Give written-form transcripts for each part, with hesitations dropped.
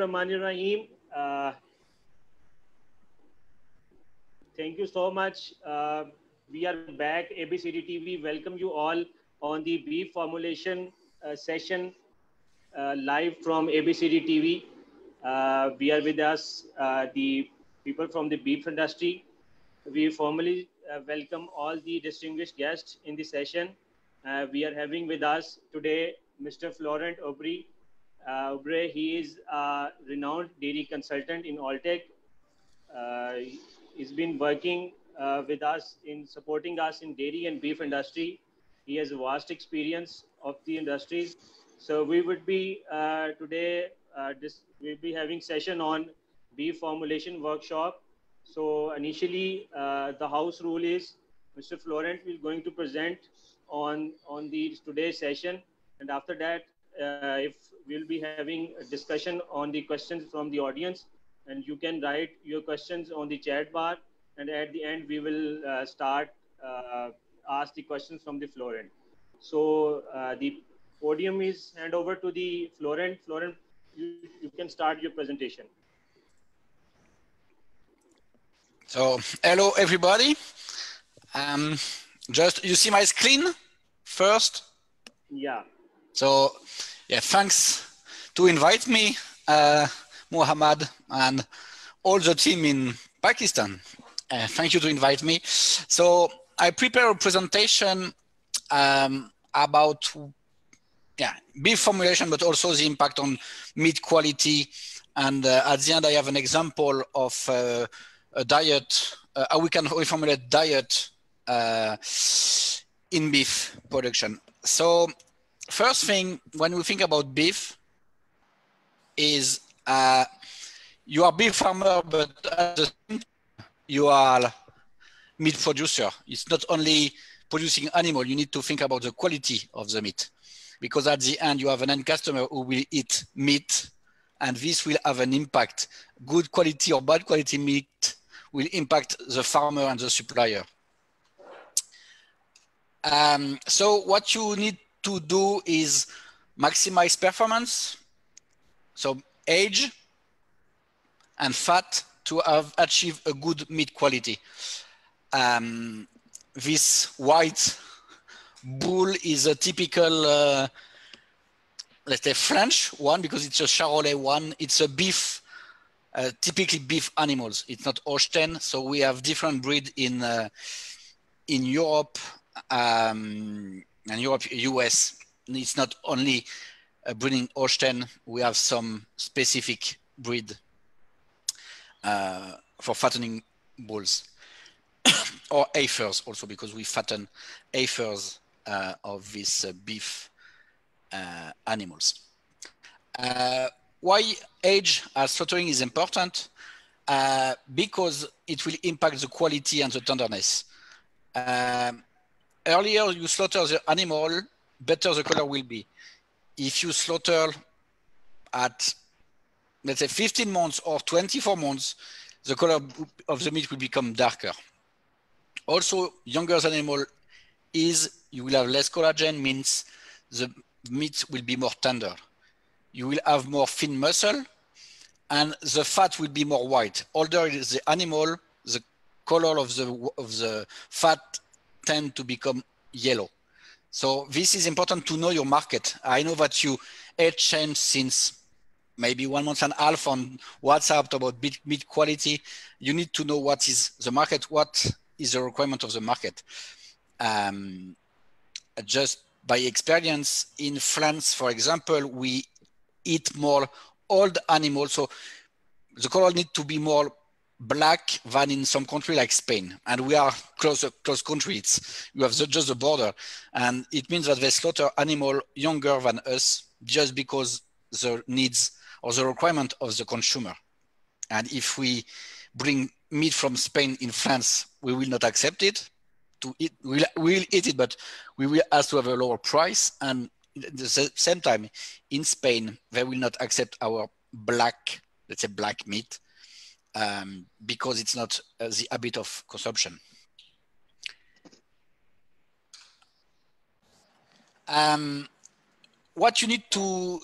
Bismillahirrahmanirrahim. Thank you so much. We are back. ABCD TV. Welcome you all on the beef formulation session live from ABCD TV. We are with us, the people from the beef industry. We formally welcome all the distinguished guests in the session. We are having with us today Mr. Florent Aubry. He is a renowned dairy consultant in Alltech. Uh, he's been working with us in supporting us in dairy and beef industry. He has a vast experience of the industries. So we would be today, we'll be having session on beef formulation workshop. So initially, the house rule is Mr. Florent will going to present on the today's session, and after that, if we'll be having a discussion on the questions from the audience, and you can write your questions on the chat bar, and at the end we will start ask the questions from the Florent. So the podium is hand over to the Florent. Florent, you can start your presentation. So hello everybody. Just you see my screen first. Yeah. So yeah, thanks to invite me, Muhammad, and all the team in Pakistan. Thank you to invite me. So I prepare a presentation about beef formulation, but also the impact on meat quality. And at the end, I have an example of a diet, how we can reformulate diet in beef production. So first thing, when we think about beef, is you are beef farmer, but at the same time, you are meat producer. It's not only producing animal, you need to think about the quality of the meat. Because at the end, you have an end customer who will eat meat, and this will have an impact. Good quality or bad quality meat will impact the farmer and the supplier. So what you need to do is maximize performance, so age and fat to achieve a good meat quality. This white bull is a typical, let's say French one, because it's a Charolais one. It's a beef, typically beef animals. It's not Holstein. So we have different breed in Europe, and US. It's not only breeding Holstein. We have some specific breed for fattening bulls. Or heifers also, because we fatten heifers of these beef animals. Why age as slaughtering is important? Because it will impact the quality and the tenderness. Earlier you slaughter the animal, better the color will be. If you slaughter at, let's say, 15 months or 24 months, the color of the meat will become darker. Also, younger the animal is, you will have less collagen, means the meat will be more tender. You will have more thin muscle, and the fat will be more white. Older is the animal, the color of the fat tend to become yellow. So this is important to know your market. I know that you age change since maybe 1 month and a half on WhatsApp about meat quality. You need to know what is the market, what is the requirement of the market. Just by experience, in France, for example, we eat more old animals. So the color need to be more black than in some country like Spain. And we are close country. You have just the border. And it means that they slaughter animal younger than us just because the needs or the requirement of the consumer. And if we bring meat from Spain in France, we will not accept it. We will eat it, but we will ask to have a lower price. And at the same time, in Spain, they will not accept our black, let's say black meat, because it's not the habit of consumption. What you need to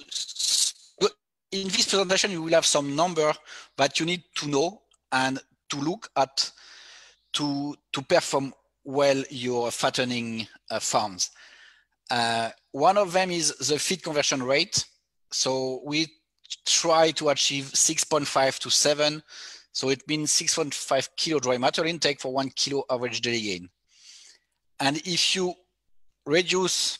in this presentation, you will have some number that you need to know and to look at to perform well your fattening farms. One of them is the feed conversion rate. So we try to achieve 6.5 to 7. So it means 6.5 kilo dry matter intake for 1 kilo average daily gain. And if you reduce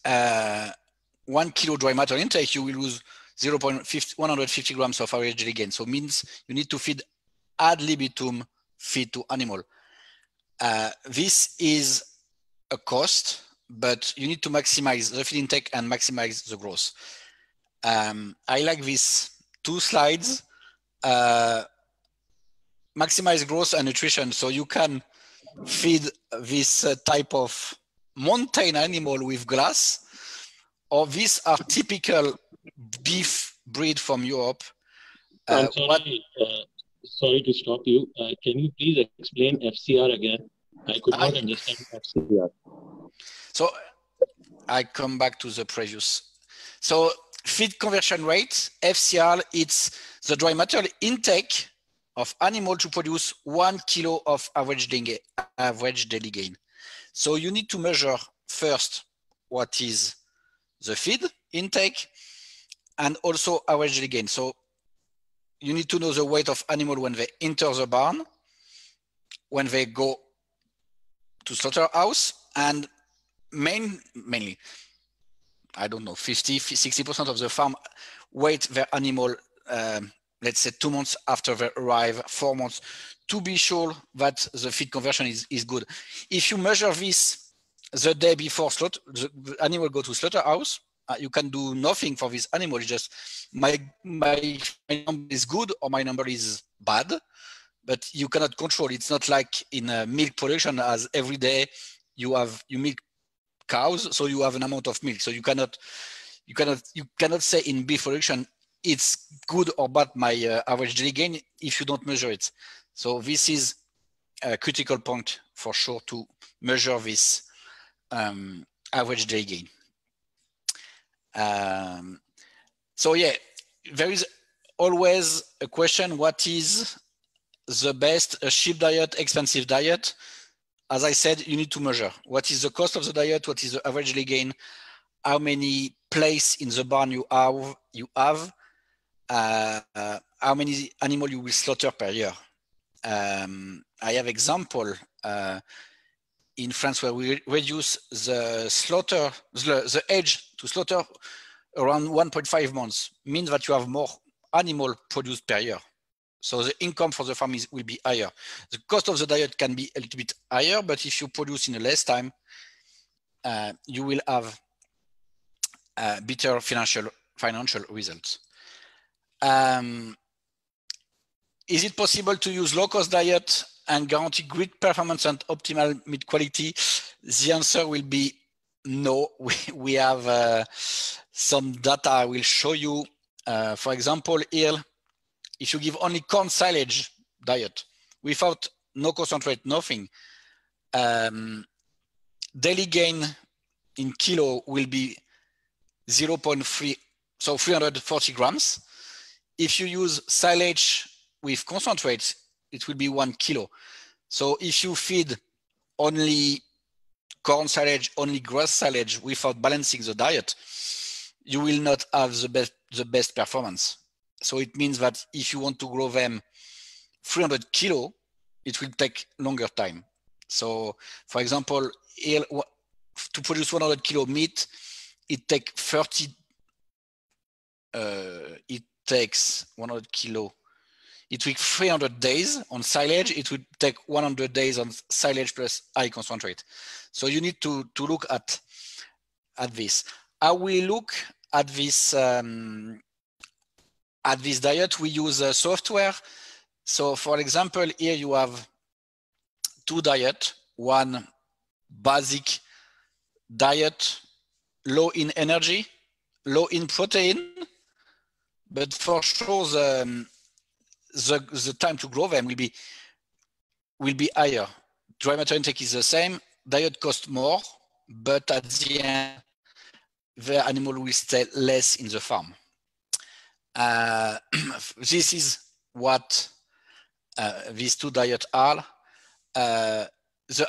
1 kilo dry matter intake, you will lose 150 grams of average daily gain. So it means you need to feed ad libitum feed to animal. This is a cost, but you need to maximize the feed intake and maximize the growth. I like these two slides. Maximize growth and nutrition. So you can feed this type of mountain animal with glass, or these are typical beef breed from Europe. I'm sorry, sorry to stop you. Can you please explain FCR again? I could not understand FCR. So I come back to the previous. So feed conversion rate, FCR, it's the dry matter intake of animal to produce 1 kilo of average daily gain. So you need to measure first what is the feed intake and also average daily gain. So you need to know the weight of animal when they enter the barn, when they go to slaughterhouse, and mainly, I don't know, 60% of the farm weight their animal, let's say 2 months after they arrive, 4 months, to be sure that the feed conversion is good. If you measure this the day before the animal go to slaughterhouse, you can do nothing for this animal. It's just my number is good or my number is bad, but you cannot control. It's not like in milk production, as every day you milk cows, so you have an amount of milk. So you cannot say in beef production it's good or bad my average daily gain if you don't measure it. So this is a critical point for sure to measure this average daily gain. So yeah, there is always a question: what is the best, a cheap diet, expensive diet? As I said, you need to measure what is the cost of the diet, what is the average daily gain, how many places in the barn you have, how many animals you will slaughter per year. I have example in France where we reduce the age to slaughter around 1.5 months, means that you have more animal produced per year. So the income for the farm will be higher. The cost of the diet can be a little bit higher, but if you produce in a less time, you will have better financial results. Is it possible to use low-cost diet and guarantee great performance and optimal meat quality? The answer will be no. We have some data I will show you. For example, here, if you give only corn silage diet without no concentrate, nothing, daily gain in kilo will be 0.3, so 340 grams. If you use silage with concentrate, it will be 1 kilo. So if you feed only corn silage, only grass silage without balancing the diet, you will not have the best performance. So it means that if you want to grow them 300 kilo, it will take longer time. So for example, here, to produce 100 kilo meat, it takes 100 kilo. It takes 300 days on silage. It would take 100 days on silage plus high concentrate. So you need to look at this. How we look at this diet, we use software. So for example, here you have two diets, one basic diet, low in energy, low in protein, but for sure the time to grow them will be higher. Dry matter intake is the same, diet costs more, but at the end, the animal will stay less in the farm. This is what these two diets are. The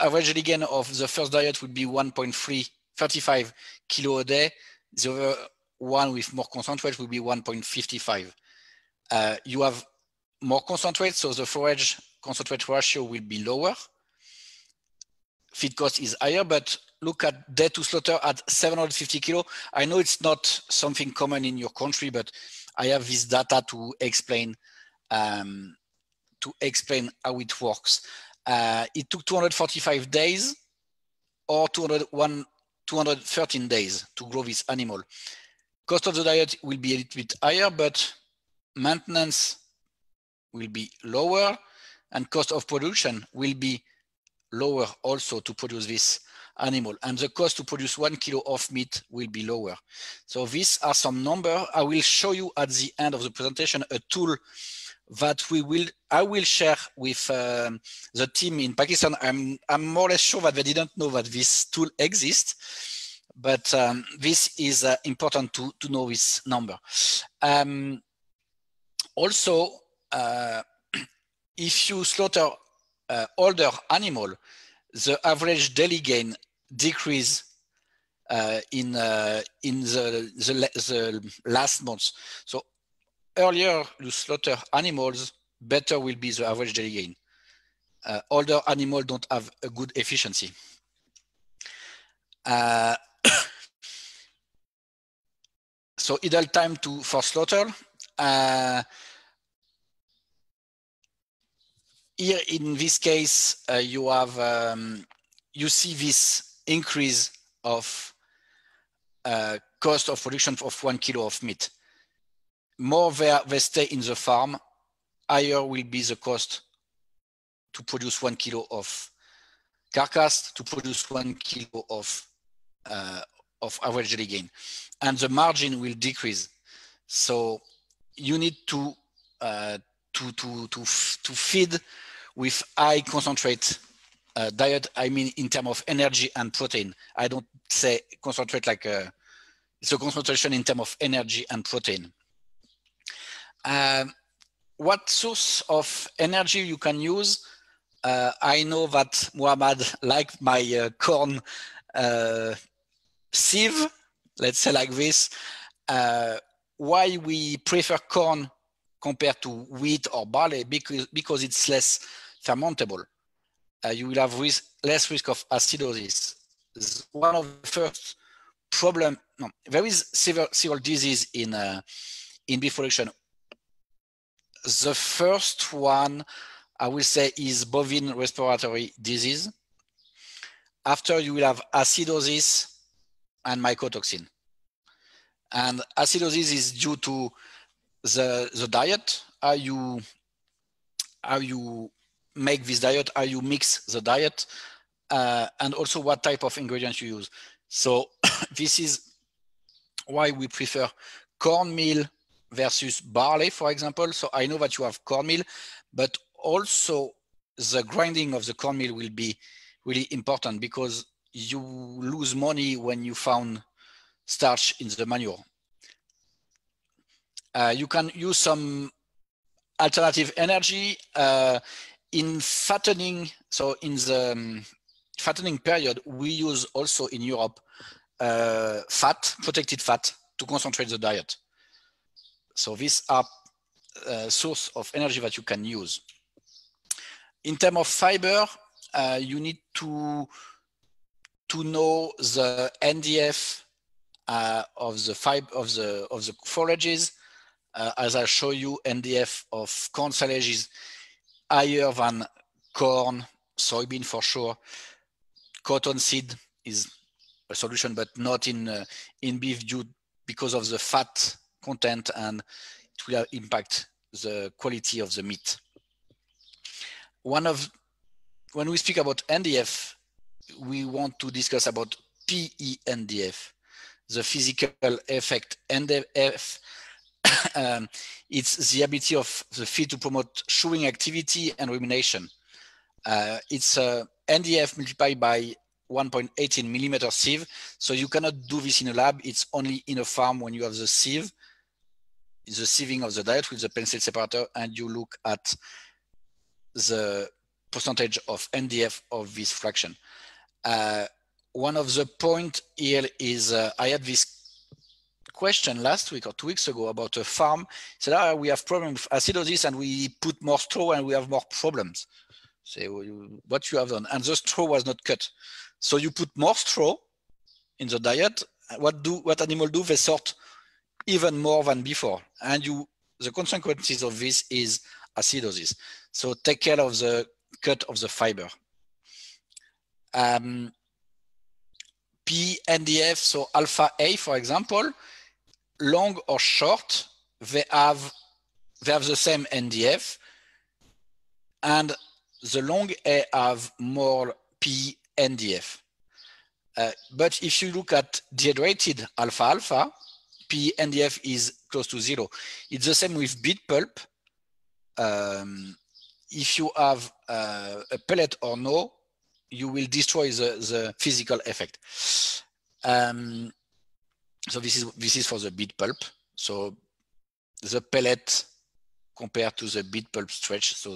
average daily gain of the first diet would be 1.35 kilo a day. The other one with more concentrate will be 1.55. You have more concentrate, so the forage concentrate ratio will be lower. Feed cost is higher, but look at day to slaughter at 750 kilo. I know it's not something common in your country, but I have this data to explain how it works. It took 245 days or 213 days to grow this animal. Cost of the diet will be a little bit higher, but maintenance will be lower, and cost of production will be lower also to produce this animal. And the cost to produce 1 kilo of meat will be lower. So these are some numbers. I will show you at the end of the presentation a tool that I will share with the team in Pakistan. I'm more or less sure that they didn't know that this tool exists, but this is important to know this number. Also, if you slaughter older animal, the average daily gain decrease in the last months. So earlier you slaughter animals, better will be the average daily gain. Older animals don't have a good efficiency. So idle time for slaughter. Here in this case, you have you see this increase of cost of production of 1 kilo of meat. More they stay in the farm, higher will be the cost to produce 1 kilo of carcass, to produce 1 kilo of average daily gain, and the margin will decrease. So you need to feed with high concentrate diet. I mean, in terms of energy and protein. I don't say concentrate like it's a concentration in terms of energy and protein. What source of energy you can use? I know that Muhammad liked my corn sieve, let's say like this. Why we prefer corn compared to wheat or barley? Because it's less fermentable. You will have less risk of acidosis. One of the first problem. No, there is several diseases in beef production. The first one I will say is bovine respiratory disease. After you will have acidosis and mycotoxin. And acidosis is due to the diet, how you make this diet, how you mix the diet, and also what type of ingredients you use. So this is why we prefer cornmeal versus barley, for example. So I know that you have cornmeal, but also the grinding of the cornmeal will be really important because you lose money when you found starch in the manure. You can use some alternative energy in fattening. So in the fattening period, we use also in Europe protected fat to concentrate the diet. So these are source of energy that you can use. In terms of fiber, you need to know the NDF of the forages. As I'll show you, NDF of corn silage is higher than corn, soybean for sure. Cottonseed is a solution, but not in beef because of the fat content, and it will impact the quality of the meat. When we speak about NDF, we want to discuss about PENDF, the physical effect. NDF, it's the ability of the feed to promote chewing activity and rumination. It's NDF multiplied by 1.18 millimeter sieve. So you cannot do this in a lab. It's only in a farm when you have the sieve. the sieving of the diet with the pen state separator, and you look at the percentage of NDF of this fraction. One of the point here is I had this question last week or 2 weeks ago about a farm. Said, we have problem with acidosis and we put more straw and we have more problems. Say, what you have done, and the straw was not cut. So you put more straw in the diet. What animal do? They sort even more than before, and the consequences of this is acidosis. So take care of the cut of the fiber. PNDF, so alpha A, for example, long or short, they have the same NDF, and the long A have more PNDF. But if you look at dehydrated alpha-alpha, PNDF is close to 0. It's the same with beet pulp. If you have a pellet or no, you will destroy the physical effect. So this is for the beet pulp. So the pellet compared to the beet pulp stretch, so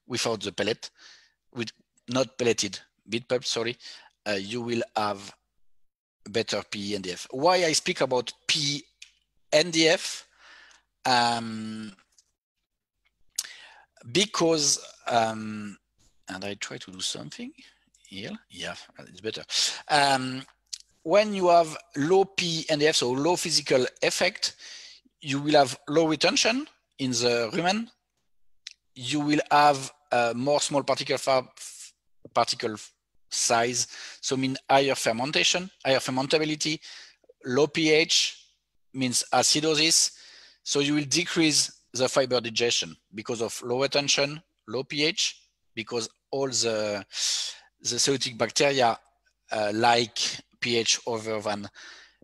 without the pellet, with not pelleted beet pulp, sorry, you will have better PNDF. Why I speak about PNDF? Because, and I try to do something here. Yeah, it's better. When you have low PNDF, so low physical effect, you will have low retention in the rumen. You will have more small particle size, so mean higher fermentation, higher fermentability. Low pH means acidosis, so you will decrease the fiber digestion because of low retention, low pH, because all the cellulitic bacteria like pH over than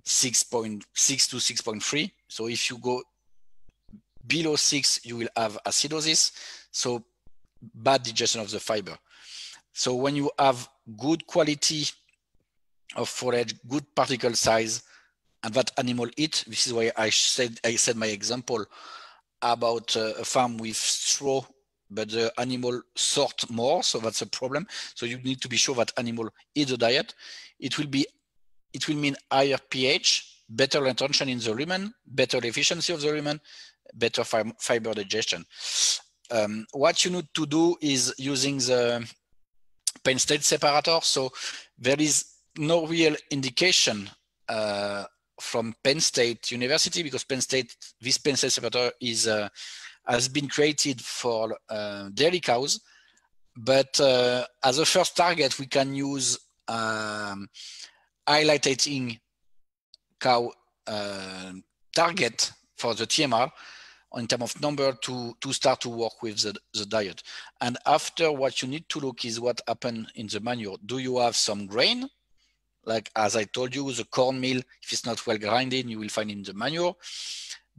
6.6 to 6.3. So if you go below 6, you will have acidosis, so bad digestion of the fiber. So when you have good quality of forage, good particle size, and that animal eat, this is why I said my example about a farm with straw, but the animal sort more, so that's a problem. So you need to be sure that animal eat the diet. It will mean higher pH, better retention in the rumen, better efficiency of the rumen, better fiber digestion. What you need to do is using the pen state separator. So there is no real indication from Penn State University, because this Penn State separator has been created for dairy cows. But as a first target, we can use highlighting cow target for the TMR in terms of number to start to work with the diet. And after, what you need to look is what happened in the manure. Do you have some grain? Like, as I told you, the cornmeal, if it's not well grinded, you will find in the manure.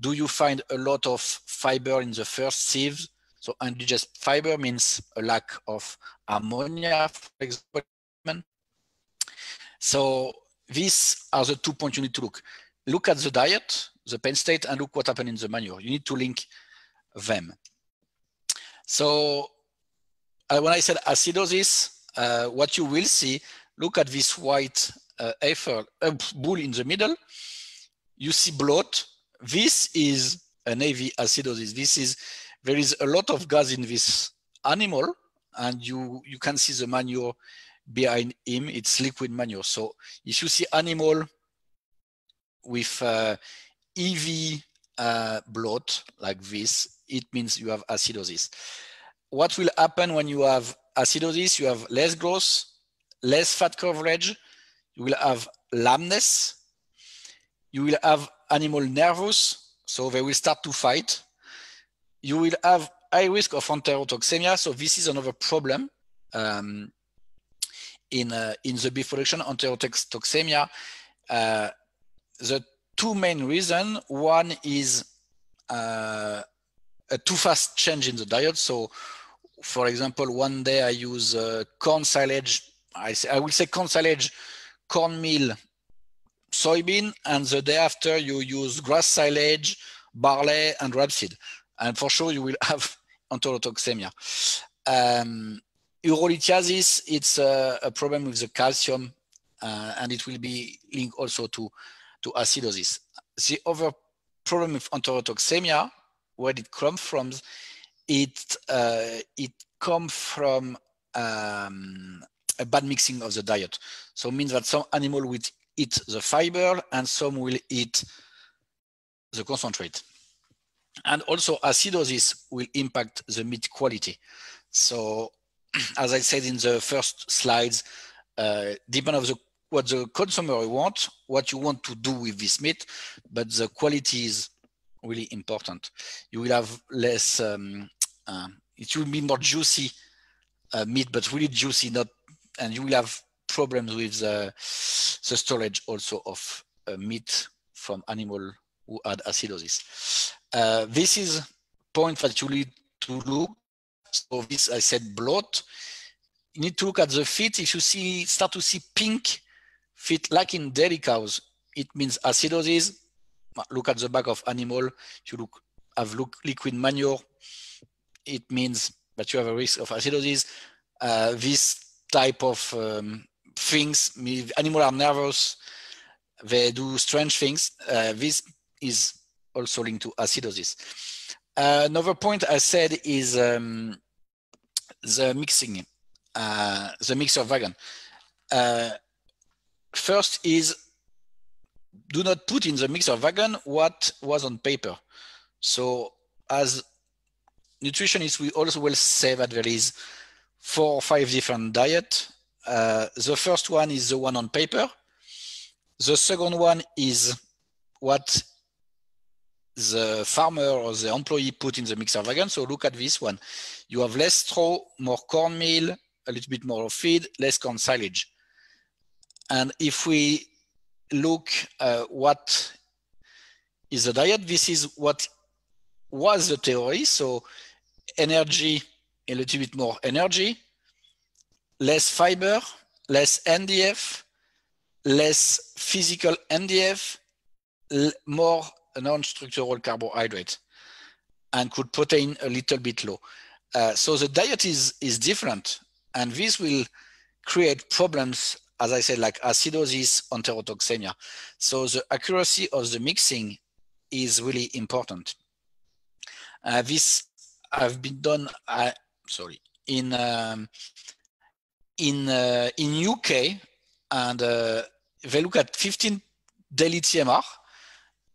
Do you find a lot of fiber in the first sieves? So undigested fiber means a lack of ammonia, for example. So these are the 2 points you need to look. Look at the diet, the Penn State, and look what happened in the manure. You need to link them. So when I said acidosis, what you will see, look at this white bull in the middle. You see bloat. This is an AV acidosis. There is a lot of gas in this animal, and you can see the manure behind him. It's liquid manure. So if you see animal with EV bloat like this, it means you have acidosis. What will happen when you have acidosis? You have less growth, less fat coverage, you will have lameness, you will have animal nervous, so they will start to fight. You will have high risk of enterotoxemia, so this is another problem in the beef production, enterotoxemia. The two main reasons, one is a too fast change in the diet. So for example, one day I use corn silage, I will say corn silage, cornmeal, soybean, and the day after you use grass silage, barley, and rapeseed. And for sure, you will have enterotoxemia. Urolithiasis, it's a problem with the calcium, and it will be linked also to acidosis. The other problem with enterotoxemia, where it comes from, it comes from a bad mixing of the diet. So it means that some animal will eat the fiber and some will eat the concentrate. And also acidosis will impact the meat quality. So as I said in the first slides, depend on what the consumer wants, what you want to do with this meat, but the quality is really important. You will have less, it will be more juicy meat, but really juicy, not, and you will have problems with the storage also of meat from animal who had acidosis. This is point that you need to look. So this, I said, bloat. You need to look at the feet. If you start to see pink feet, like in dairy cows, it means acidosis. Look at the back of animal. If you have liquid manure, it means that you have a risk of acidosis. This type of things, animals are nervous. They do strange things. This is also linked to acidosis. Another point I said is the mixing, the mixer wagon. First is, do not put in the mixer wagon what was on paper. So as nutritionists, we also will say that there is 4 or 5 different diets. The first one is the one on paper. The second one is what the farmer or the employee put in the mixer wagon. So look at this one. You have less straw, more cornmeal, a little bit more feed, less corn silage. And if we look what is the diet, this is what was the theory. So energy, a little bit more energy, less fiber, less NDF, less physical NDF, more non-structural carbohydrate, and good protein a little bit low. So the diet is different, and this will create problems, as I said, like acidosis, enterotoxemia. So the accuracy of the mixing is really important. This have been done, in UK, and they look at 15 daily TMR,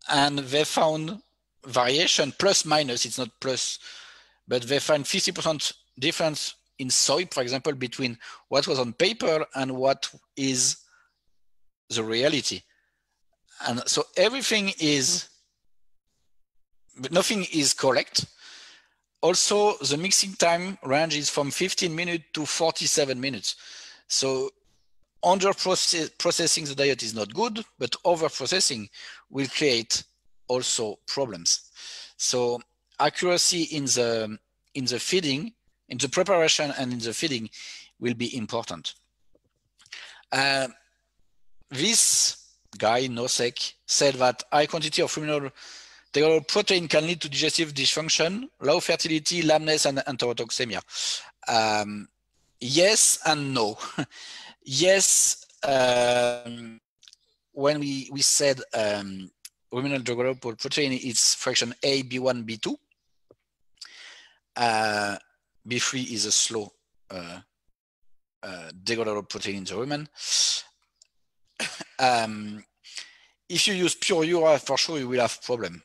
and they found variation plus minus, it's not plus, but they find 50% difference in soy, for example, between what was on paper and what is the reality. And so everything is, but nothing is correct. Also, the mixing time ranges from 15 minutes to 47 minutes. So under processing the diet is not good, but over processing will create also problems. So accuracy in the feeding, in the preparation and in the feeding will be important. This guy, Nosek, said that high quantity of ruminal degradable protein can lead to digestive dysfunction, low fertility, lameness, and enterotoxemia. Yes and no. Yes, when we said ruminal degradable protein, it's fraction A, B1, B2. B3 is a slow degradable protein in the rumen. If you use pure urea, for sure you will have problem.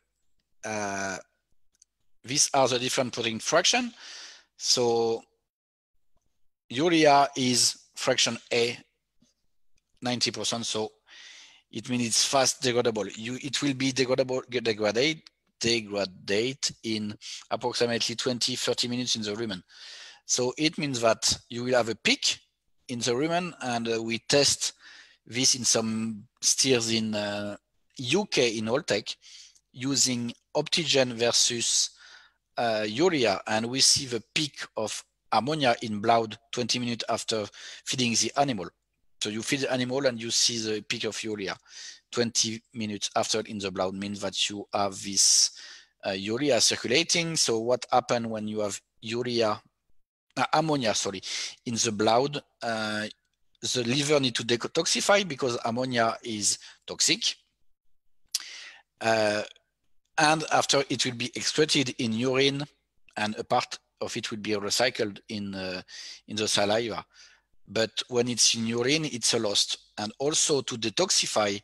These are the different protein fraction. So urea is fraction A, 90%. So it means it's fast degradable. It will be degradate in approximately 20-30 minutes in the rumen. So it means that you will have a peak in the rumen, and we test this in some steers in UK in Alltech using Optigen versus urea, and we see the peak of ammonia in blood 20 minutes after feeding the animal. So you feed the animal and you see the peak of urea 20 minutes after in the blood, means that you have this urea circulating. So what happens when you have ammonia, sorry, in the blood? The liver need to detoxify because ammonia is toxic. And after it will be excreted in urine, and a part of it will be recycled in the saliva. But when it's in urine, it's a loss. And also to detoxify,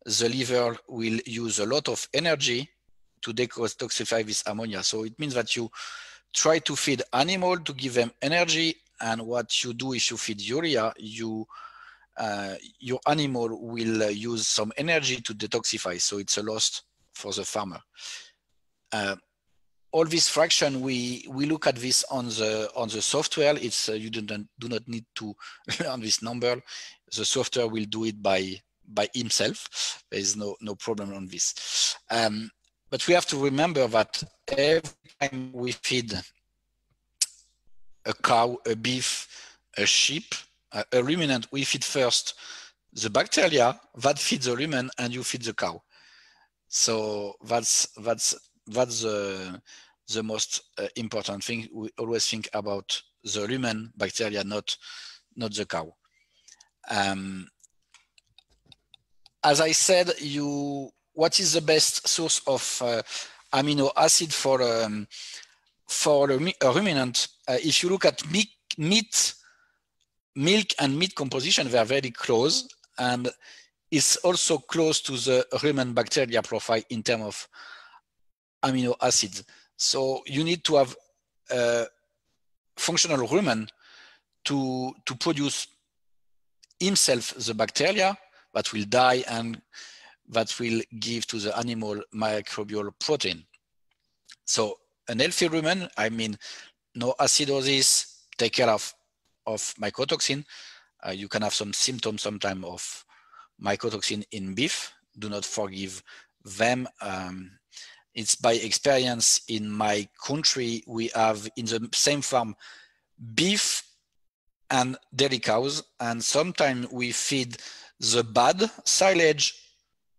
the liver will use a lot of energy to detoxify this ammonia. So it means that you try to feed animal to give them energy, and what you do if you feed urea, your animal will use some energy to detoxify. So it's a loss for the farmer. All this fraction, we look at this on the software. It's you do not need to learn this number. The software will do it by himself. There is no problem on this. But we have to remember that every time we feed a cow, a beef, a sheep, a ruminant, we feed first the bacteria that feed the rumen, and you feed the cow. So that's the most important thing. We always think about the rumen bacteria, not the cow. As I said, what is the best source of amino acid for a ruminant? If you look at milk and meat composition, they are very close, and it's also close to the rumen bacteria profile in terms of amino acids. So you need to have a functional rumen to produce himself the bacteria that will die and that will give to the animal microbial protein. So an healthy rumen, I mean, no acidosis, take care of mycotoxin. You can have some symptoms sometimes of mycotoxin in beef. Do not forgive them. It's by experience in my country, we have in the same farm beef and dairy cows, and sometimes we feed the bad silage,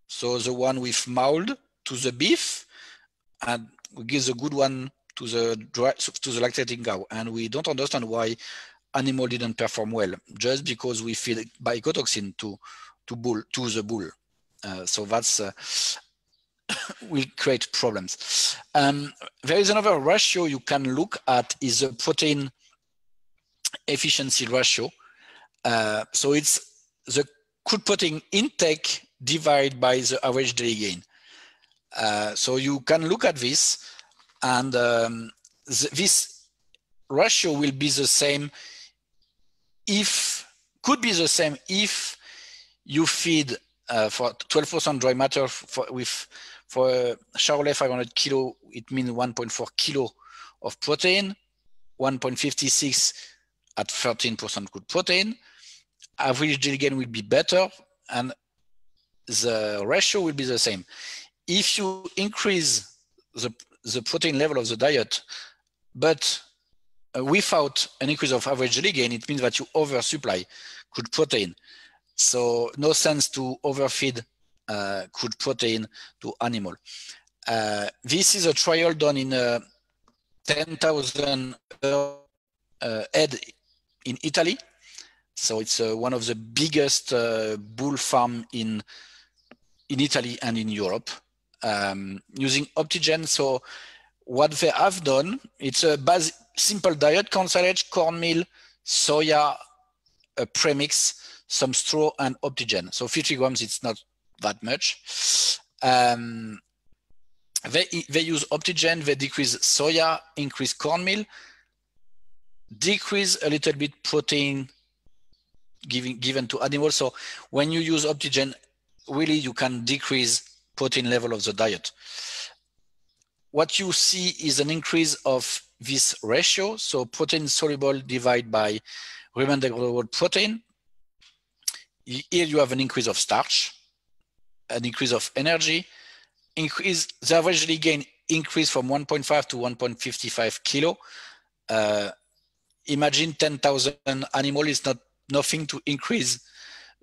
so the one with mold, to the beef, and we give the good one to the lactating cow. And we don't understand why animal didn't perform well, just because we feed mycotoxin to the bull. So that's will create problems. There is another ratio you can look at, is the protein efficiency ratio. So it's the crude protein intake divided by the average daily gain. So you can look at this, and this ratio will be the same could be the same if you feed for 12% dry matter for Charolais 500 kilo, it means 1.4 kilo of protein, 1.56 at 13% good protein. Average daily gain will be better, and the ratio will be the same. If you increase the protein level of the diet, but without an increase of average daily gain, it means that you oversupply crude protein. So no sense to overfeed crude protein to animal. This is a trial done in 10,000 head in Italy. So it's one of the biggest bull farm in Italy and in Europe, using Optigen. So what they have done, it's a simple diet: corn silage, cornmeal, soya, a premix, some straw, and Optigen. So 50 grams, it's not that much. They use Optigen, they decrease soya, increase cornmeal, decrease a little bit protein given to animals. So when you use Optigen, really you can decrease protein level of the diet. What you see is an increase of this ratio. So protein soluble divided by rumen degradable protein. Here you have an increase of starch, an increase of energy, the average daily gain increase from 1.5 to 1.55 kilo. Imagine 10,000 animal is nothing to increase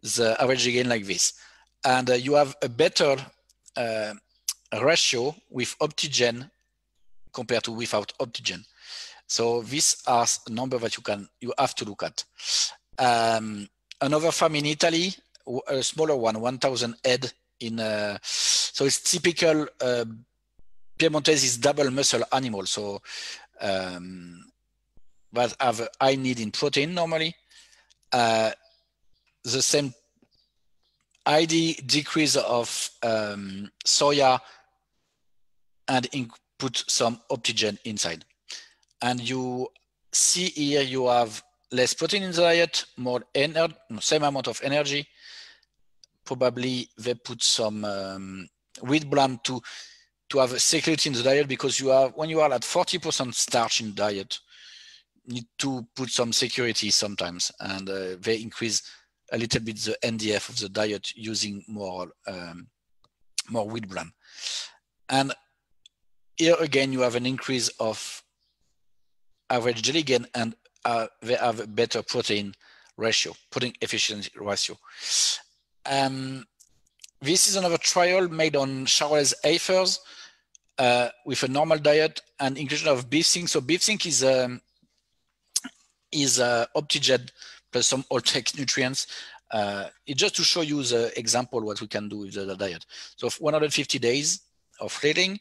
the average gain like this. And you have a better ratio with Optigen compared to without Optigen. So these are a number that you have to look at. Another farm in Italy, a smaller one, 1,000 head in. So it's typical. Piemontese is double muscle animal, so that have a high need in protein normally. The same ID decrease of soya and put some Optigen inside. And you see here you have less protein in the diet, more energy, same amount of energy. Probably they put some wheat bran to have a security in the diet, because you have, when you are at 40% starch in diet, you need to put some security sometimes, and they increase a little bit the NDF of the diet using more wheat bran. And here again, you have an increase of average jelly gain, and they have a better protein ratio, protein efficiency ratio. This is another trial made on Charolais heifers with a normal diet and inclusion of beef zinc. So beef zinc is Optigen plus some Alltech nutrients. It's just to show you the example what we can do with the diet. So 150 days of feeding.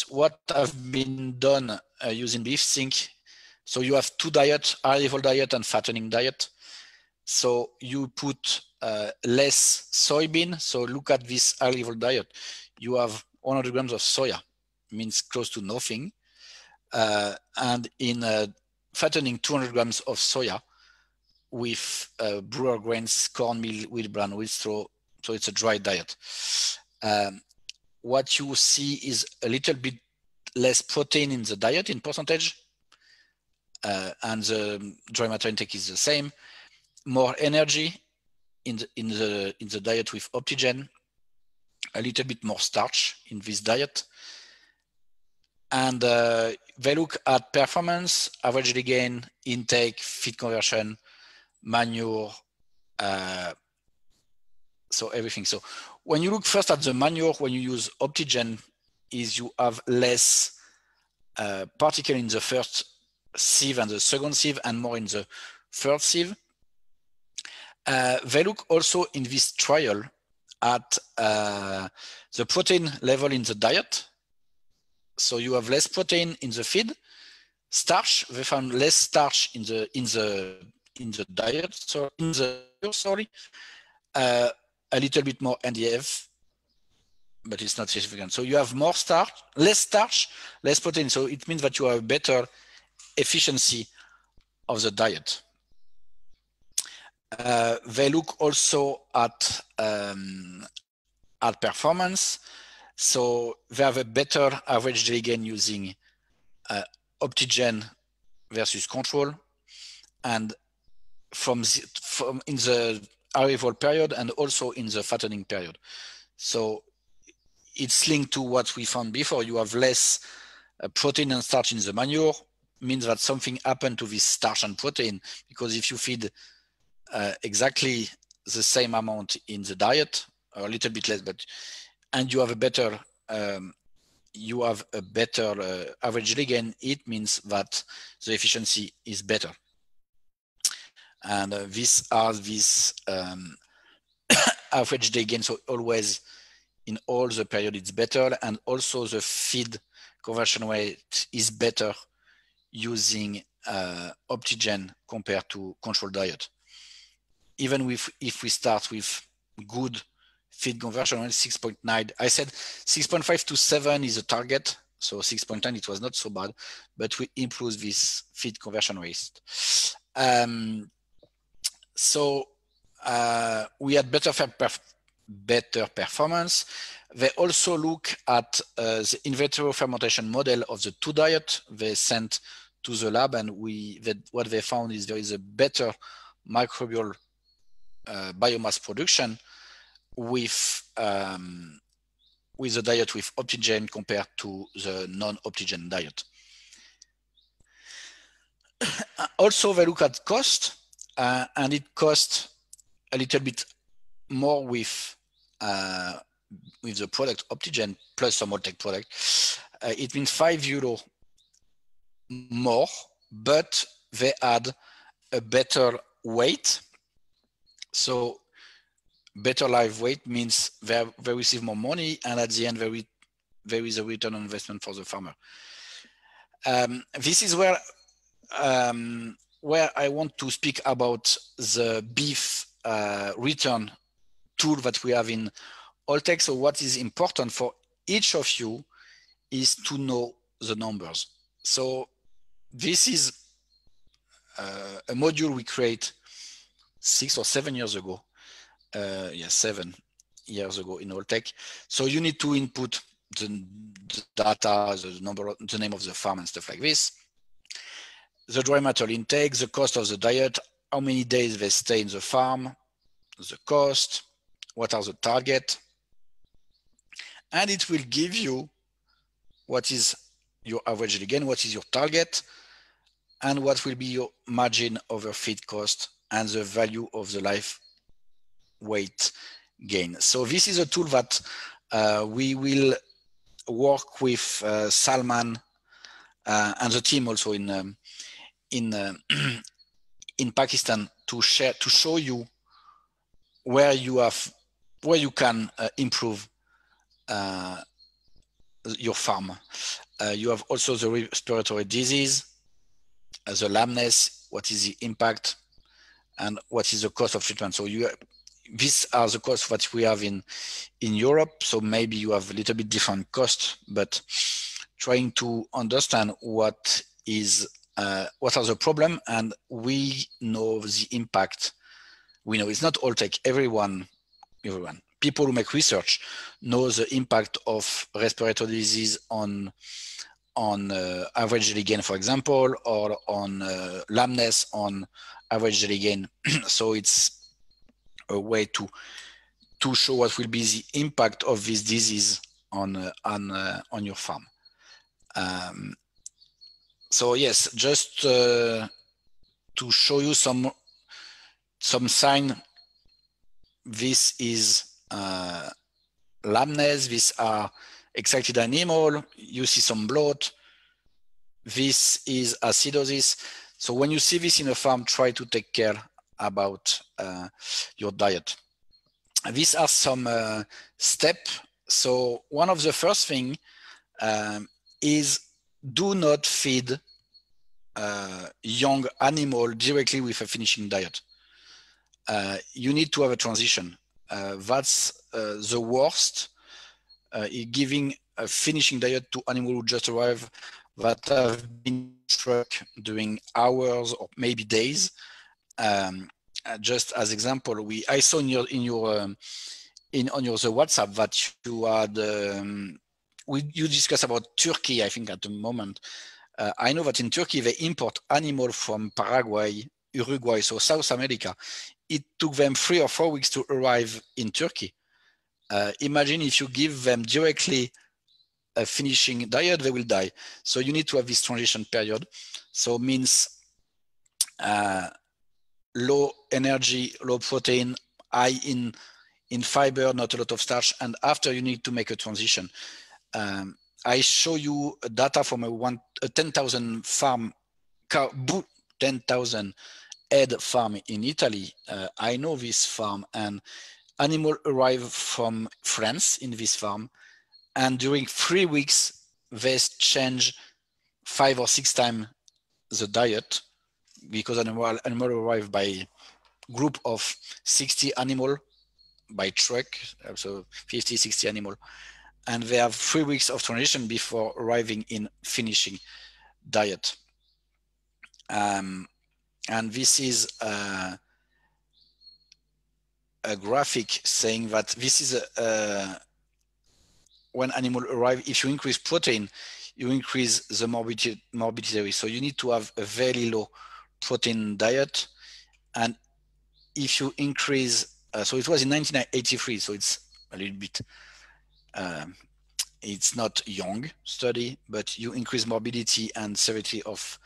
What have been done using beef zinc. So you have two diets, high level diet and fattening diet. So you put less soybean. So look at this high level diet. You have 100 grams of soya, means close to nothing. And in fattening 200 grams of soya with brewer grains, cornmeal, wheat bran, wheat straw. So it's a dry diet. What you see is a little bit less protein in the diet in percentage, and the dry matter intake is the same. More energy in the diet with Optigen, a little bit more starch in this diet, and they look at performance, average daily gain, intake, feed conversion, manure, so everything. So when you look first at the manure, when you use Optigen, is you have less particle in the first sieve and the second sieve, and more in the third sieve. They look also in this trial at the protein level in the diet. So you have less protein in the feed. Starch, they found less starch in the diet. So in the a little bit more NDF, but it's not significant. So you have more starch, less protein. So it means that you have better efficiency of the diet. They look also at performance. So they have a better average daily gain using Optigen versus control, and from in the arrival period and also in the fattening period. So it's linked to what we found before. You have less protein and starch in the manure, means that something happened to this starch and protein, because if you feed exactly the same amount in the diet, or a little bit less, and you have a better average daily gain, it means that the efficiency is better. And these are average daily gain. So always in all the period it's better, and also the feed conversion rate is better using Optigen compared to control diet. Even if we start with good feed conversion rate, 6.9, I said 6.5 to 7 is a target. So 6.9, it was not so bad, but we improve this feed conversion rate. So we had better performance. They also look at the in vitro fermentation model of the two diet they sent to the lab, and what they found is there is a better microbial biomass production with the diet with Optigen compared to the non-Optigen diet. Also, they look at cost, and it costs a little bit more with with the product Optigen plus some Alltech product, it means €5 more, but they add a better weight. So better live weight means they receive more money, and at the end there is a return on investment for the farmer. This is where I want to speak about the beef return tool that we have in Alltech. So what is important for each of you is to know the numbers. So this is a module we create 6 or 7 years ago. 7 years ago in Alltech. So you need to input the data, the number, the name of the farm and stuff like this. The dry matter intake, the cost of the diet, how many days they stay in the farm, the cost, what are the target, and it will give you what is your average again, what is your target, and what will be your margin over feed cost and the value of the live weight gain. So this is a tool that we will work with Salman and the team also in Pakistan to show you where you can improve your farm. You have also the respiratory disease, the lameness, what is the impact, and what is the cost of treatment. So these are the costs that we have in Europe. So maybe you have a little bit different cost, but trying to understand what are the problem, and we know the impact. We know it's not Alltech. Everyone, people who make research know the impact of respiratory disease on average daily gain, for example, or on lameness on average daily gain. So it's a way to show what will be the impact of this disease on your farm. So yes, just to show you some sign. This is lameness. These are excited animal. You see some bloat. This is acidosis. So when you see this in a farm, try to take care about your diet. These are some steps. So one of the first thing is do not feed young animal directly with a finishing diet. You need to have a transition. That's the worst. Giving a finishing diet to animal who just arrive that have been struck during hours or maybe days. Just as example, I saw on your the WhatsApp that you had you discussed about Turkey, I think at the moment. I know that in Turkey they import animal from Paraguay, Uruguay, so South America. It took them 3 or 4 weeks to arrive in Turkey. Imagine if you give them directly a finishing diet, they will die. So you need to have this transition period. So means low energy, low protein, high in fiber, not a lot of starch. And after you need to make a transition. I show you data from a 10,000 farm, 10,000 head farm in Italy. I know this farm, and animal arrive from France in this farm, and during 3 weeks they change 5 or 6 times the diet, because animal arrive by group of 60 animal by truck, so 50, 60 animal, and they have 3 weeks of transition before arriving in finishing diet. And this is a graphic saying that this is when animal arrive, if you increase protein, you increase the morbidity risk. So you need to have a very low protein diet. And if you increase, so it was in 1983, so it's a little bit, it's not young study, but you increase morbidity and severity of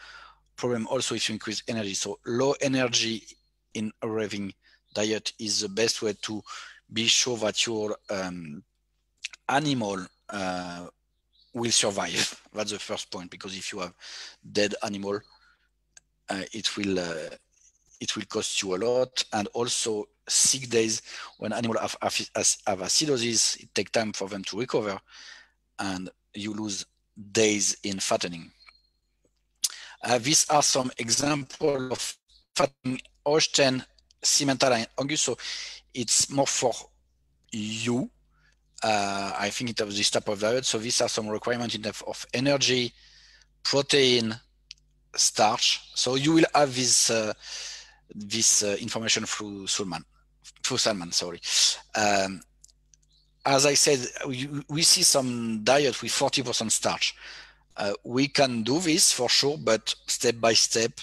problem also if you increase energy. So low energy in arriving diet is the best way to be sure that your animal will survive. That's the first point, because if you have dead animal, it will cost you a lot. And also sick days, when animals have acidosis, it takes time for them to recover, and you lose days in fattening. These are some examples of fattening: Optigen, Simmental, and Angus. So it's more for you. I think it has this type of diet. So these are some requirements in terms of energy, protein, starch. So you will have this information through Salmon. Sorry. As I said, we see some diet with 40% starch. We can do this for sure, but step by step.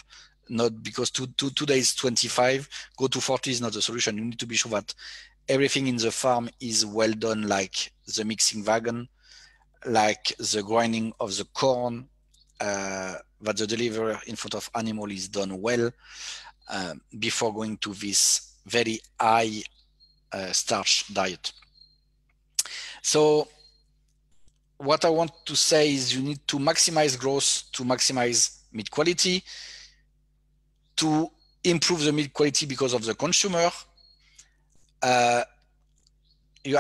Not because today is 25, go to 40 is not the solution. You need to be sure that everything in the farm is well done, like the mixing wagon, like the grinding of the corn, that the delivery in front of animal is done well before going to this very high starch diet. So what I want to say is you need to maximize growth to maximize meat quality, to improve the meat quality because of the consumer. I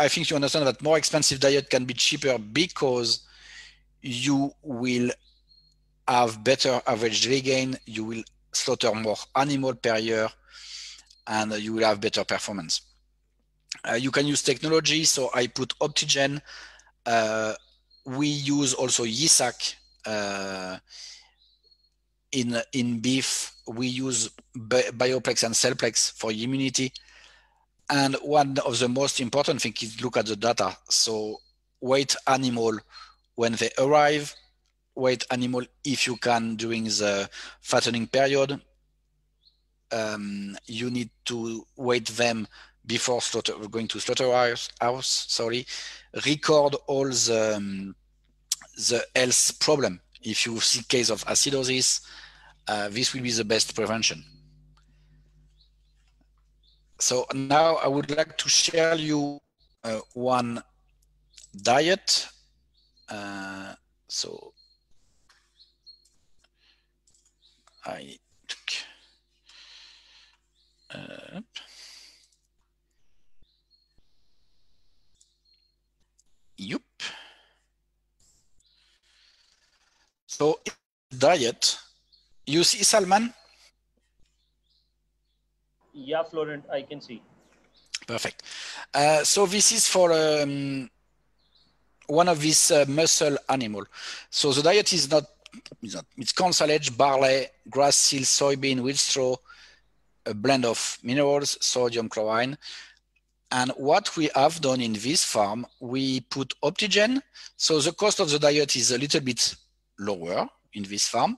think you understand that more expensive diet can be cheaper because you will have better average daily gain, you will slaughter more animal per year, and you will have better performance. You can use technology, so I put Optigen. We use also YISAC. In beef, we use Bioplex and Cellplex for immunity. And one of the most important things is look at the data. So weight animal when they arrive, weight animal if you can during the fattening period. You need to weight them before going to slaughterhouse. Sorry, record all the health problem. If you see case of acidosis, this will be the best prevention. So now I would like to share you one diet. So I took yep. So diet, you see Salman? Yeah, Florent, I can see. Perfect. So this is for one of these muscle animal. So the diet is not, it's corn silage, barley, grass seal, soybean, wheat straw, a blend of minerals, sodium, chlorine. And what we have done in this farm, we put Optigen. So the cost of the diet is a little bit lower in this farm.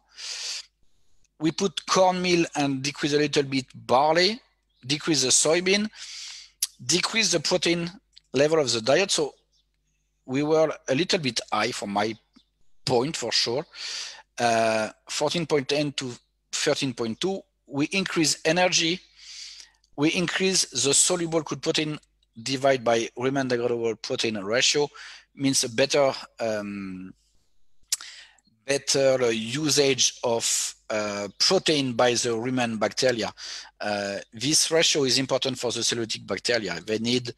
We put cornmeal and decrease a little bit barley, decrease the soybean, decrease the protein level of the diet. So we were a little bit high from my point for sure, 14.10 to 13.2. We increase energy. We increase the soluble crude protein divided by rumen degradable protein ratio, means a better usage of protein by the rumen bacteria. This ratio is important for the cellulitic bacteria. They need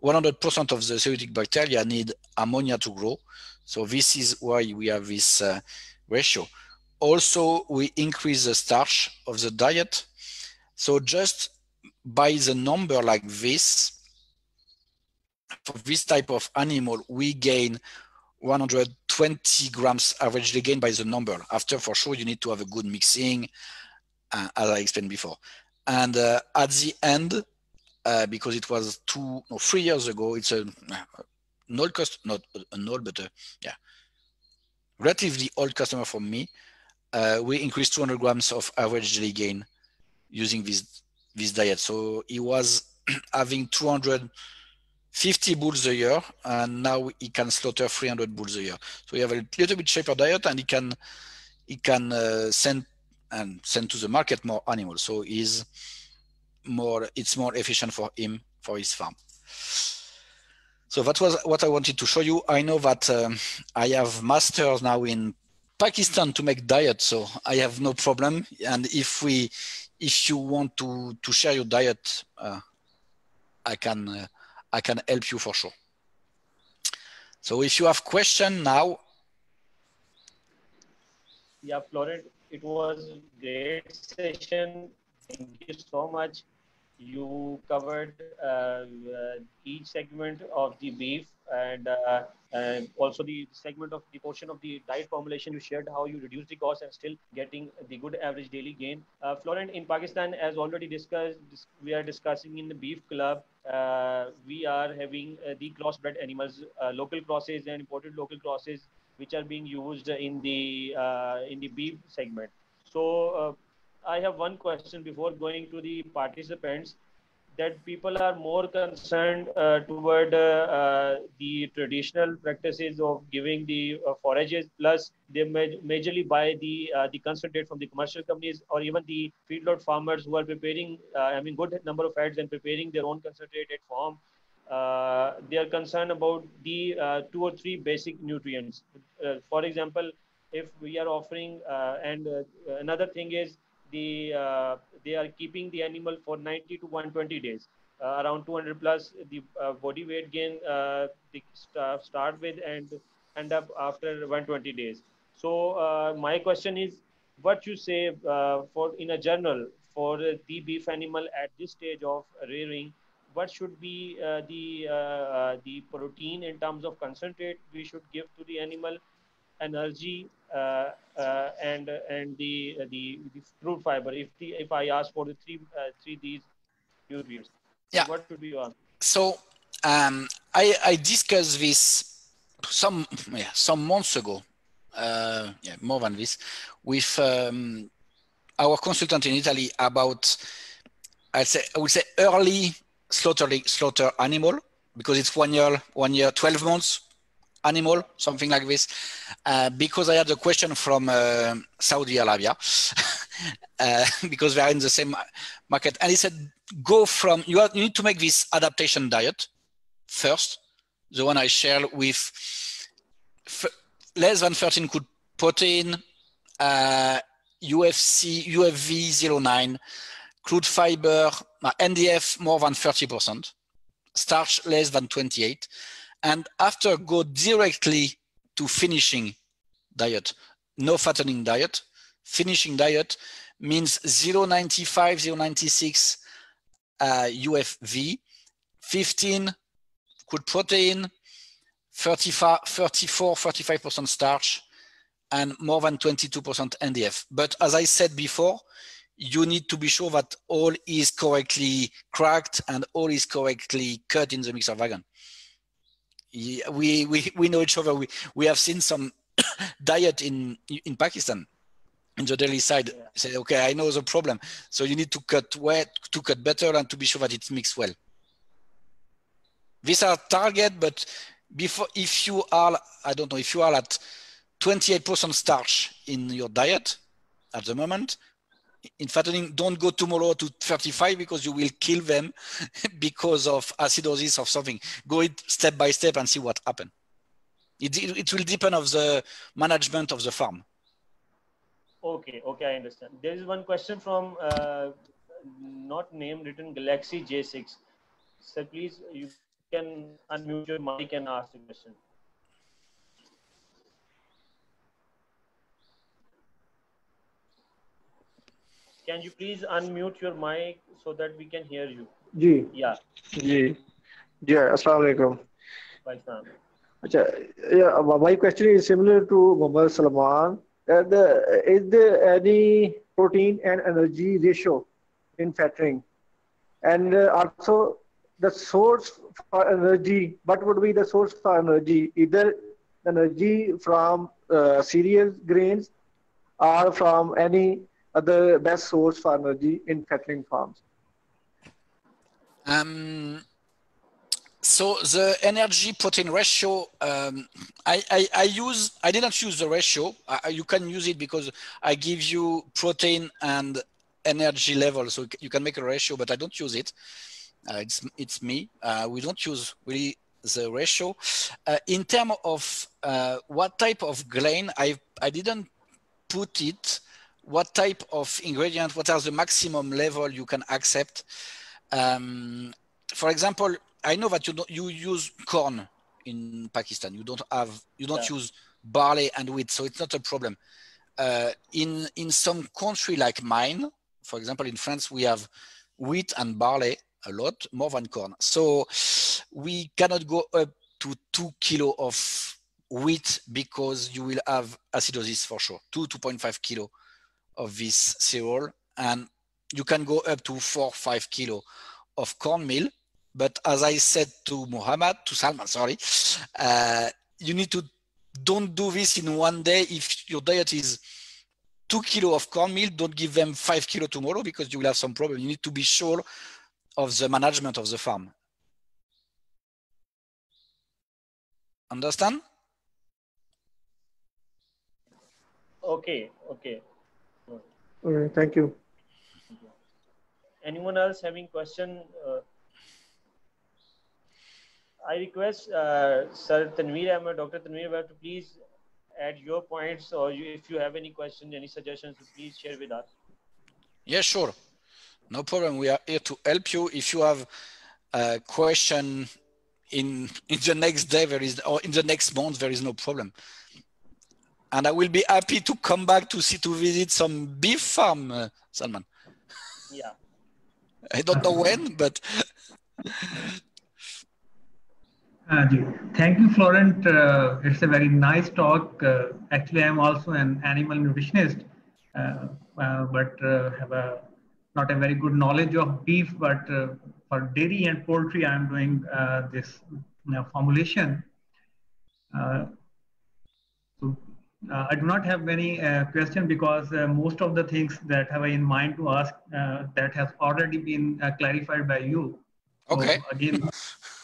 100% of the cellulitic bacteria need ammonia to grow. So this is why we have this ratio. Also, we increase the starch of the diet. So just by the number like this, for this type of animal, we gain 120 grams average gain by the number. After, for sure, you need to have a good mixing, as I explained before. And at the end, because it was 3 years ago, it's an old customer, not an old, but yeah, relatively old customer from me. We increased 200 grams of average daily gain using this diet. So he was having 250 bulls a year, and now he can slaughter 300 bulls a year. So he have a little bit cheaper diet, and he can send to the market more animals. So it's more efficient for him, for his farm. So that was what I wanted to show you. I know that I have masters now in Pakistan to make diet, so I have no problem. And if you want to share your diet, I can help you for sure. So if you have question now. Yeah, Florent, it was a great session. Thank you so much. You covered each segment of the beef and also the segment of the portion of the diet formulation. You shared how you reduce the cost and still getting the good average daily gain. Florent, in Pakistan, as already discussed, we are discussing in the beef club. We are having the crossbred animals, local crosses and imported local crosses, which are being used in the beef segment. So I have one question before going to the participants, that people are more concerned toward the traditional practices of giving the forages, plus they majorly buy the concentrate from the commercial companies or even the feedlot farmers who are preparing, good number of heads and preparing their own concentrate at farm. They are concerned about the two or three basic nutrients. For example, if we are offering, and another thing is they are keeping the animal for 90 to 120 days, around 200 plus the body weight gain they start with and end up after 120 days. So my question is, what you say for in a general for the beef animal at this stage of rearing, what should be the protein in terms of concentrate we should give to the animal, energy, and the fruit fiber. If I ask for the three these nutrients, so Yeah. what should be your answer? So I discussed this some months ago, more than this, with our consultant in Italy about I would say early slaughter animal, because it's 1 year, 12 months animal, something like this. Because I had a question from Saudi Arabia, because they're in the same market, and he said, go from you need to make this adaptation diet first, the one I share with less than 13 good protein, UFV 09, crude fiber, NDF more than 30%, starch less than 28, and after go directly to finishing diet, no fattening diet. Finishing diet means 0.95, 0.96 UFV, 15 good protein, 35% starch, and more than 22% NDF. But as I said before, you need to be sure that all is correctly cracked and all is correctly cut in the mixer wagon. We know each other. We have seen some diet in Pakistan, in the dairy side. Yeah. Say, okay, I know the problem. So you need to cut wet, to cut better, and to be sure that it's mixed well. These are target, but before, if you are, I don't know, if you are at 28% starch in your diet at the moment, in fattening, don't go tomorrow to 35 because you will kill them because of acidosis or something. Go it step by step and see what happens. It will depend on the management of the farm. Okay, I understand. There is one question from not name written Galaxy J6. Sir, please, you can unmute your mic and ask the question. Can you please unmute your mic so that we can hear you? Ji. Yeah. Ji. Yeah. Assalamualaikum. Welcome. Yeah, my question is similar to Muhammad Salman. Is there any protein and energy ratio in fattening? And also the source for energy, what would be the source for energy? Either energy from cereal grains or from any other best source for energy in fattening farms? So the energy protein ratio, I didn't use the ratio. You can use it because I give you protein and energy level, so you can make a ratio, but I don't use it. It's me. We don't use really the ratio. In terms of what type of grain, I didn't put it. What type of ingredient? What are the maximum level you can accept? For example, I know that you use corn in Pakistan. You don't use barley and wheat, so it's not a problem. In some country like mine, for example, in France, we have wheat and barley a lot more than corn. So we cannot go up to 2 kilo of wheat because you will have acidosis for sure. 2.5 kilo of this cereal, and you can go up to 4-5 kilo of cornmeal. But as I said to Salman, sorry, you need to don't do this in one day. If your diet is 2 kilo of cornmeal, don't give them 5 kilo tomorrow because you will have some problem. You need to be sure of the management of the farm. Understand? Okay. Thank you. Anyone else having question? I request Sir Tanveer Ahmed, Dr. Tanveer Ahmed, to please add your points, or if you have any questions, any suggestions, please share with us. Yeah, sure. No problem. We are here to help you. If you have a question in the next day, or in the next month, there is no problem. And I will be happy to come back to visit some beef farm, Salman. Yeah. I don't know when, but. Thank you, Florent. It's a very nice talk. Actually, I'm also an animal nutritionist, but have not a very good knowledge of beef. But for dairy and poultry, I'm doing this formulation. So I do not have many questions because most of the things that have I in mind to ask that has already been clarified by you. Okay. So again,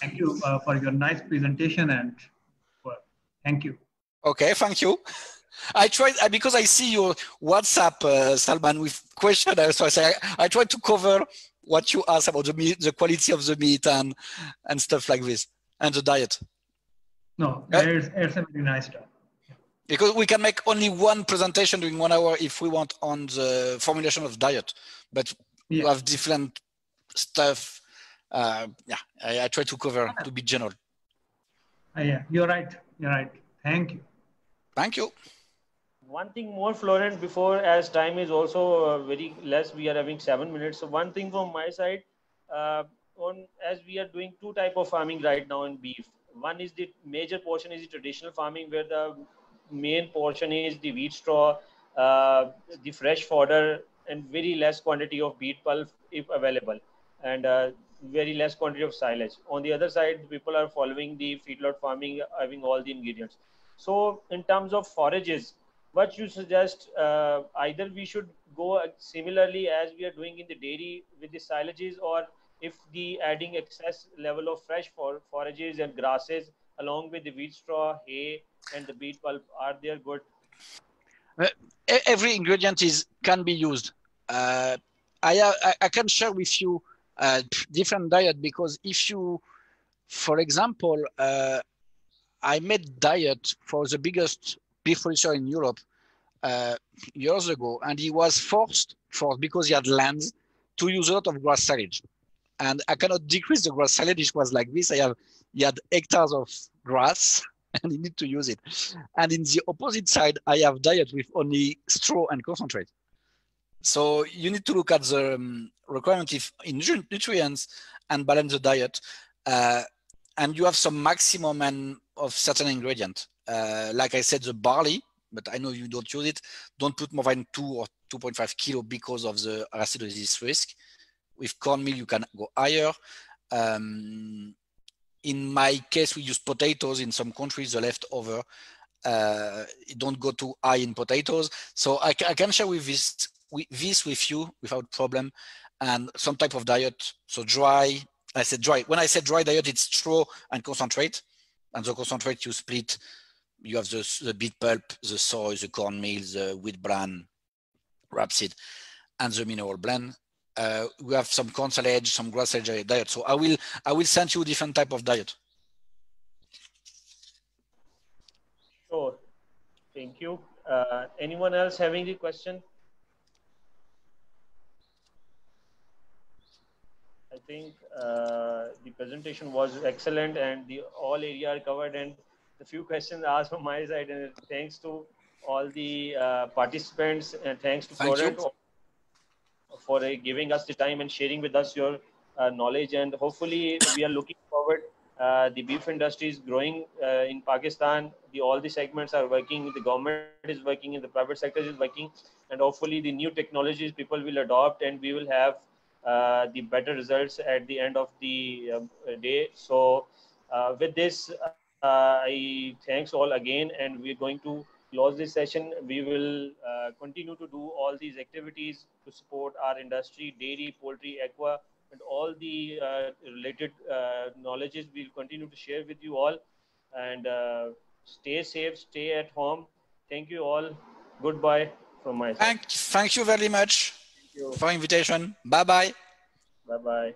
thank you for your nice presentation, and thank you. Okay, thank you. I tried because I see your WhatsApp, Salman, with questions. So I tried to cover what you asked about the meat, the quality of the meat, and stuff like this, and the diet. No, it's a very nice talk. Because we can make only one presentation during 1 hour if we want on the formulation of diet, but you have different stuff. I try to cover to be general. Yeah, you're right. You're right. Thank you. Thank you. One thing more, Florent, before, as time is also very less, we are having 7 minutes. So one thing from my side, as we are doing two type of farming right now in beef. One is the major portion is the traditional farming, where the main portion is the wheat straw, the fresh fodder, and very less quantity of beet pulp if available, and very less quantity of silage. On the other side, people are following the feedlot farming, having all the ingredients. So in terms of forages, what you suggest, either we should go similarly as we are doing in the dairy with the silages, or if the adding excess level of fresh forages and grasses along with the wheat straw, hay, and the beet pulp, are they good? Every ingredient can be used. I can share with you different diet, because if you, for example, I made diet for the biggest beef producer in Europe years ago, and he was forced because he had land to use a lot of grass silage. And I cannot decrease the grass silage. It was like this. He had hectares of grass and he need to use it. And in the opposite side, I have diet with only straw and concentrate. So you need to look at the requirement in nutrients and balance the diet. And you have some maximum of certain ingredient. Like I said, the barley, but I know you don't use it. Don't put more than 2 or 2.5 kilo because of the acidosis risk. With cornmeal, you can go higher. In my case, we use potatoes. In some countries, the leftover, don't go too high in potatoes. So I can share this with you without problem. And some type of diet, so dry. I said dry. When I said dry diet, it's straw and concentrate. And the concentrate you split. You have the beet pulp, the soy, the cornmeal, the wheat bran, rapeseed, and the mineral blend. We have some corn silage, some grass silage diet. So I will send you different type of diet. Thank you. Anyone else having the question? I think the presentation was excellent and the all area are covered, and the few questions asked from my side, and thanks to all the participants, and thanks to Thank you. Florent for giving us the time and sharing with us your knowledge. And hopefully we are looking forward. The beef industry is growing in Pakistan. All the segments are working. The government is working, in the private sector is working, and hopefully the new technologies people will adopt, and we will have the better results at the end of the day. So with this, I thanks all again, and we're going to close this session. We will continue to do all these activities to support our industry, dairy, poultry, aqua, and all the related knowledges we'll continue to share with you all. And stay safe, stay at home. Thank you all. Goodbye from my side. Thank you very much Thank you. for invitation. Bye bye. Bye bye.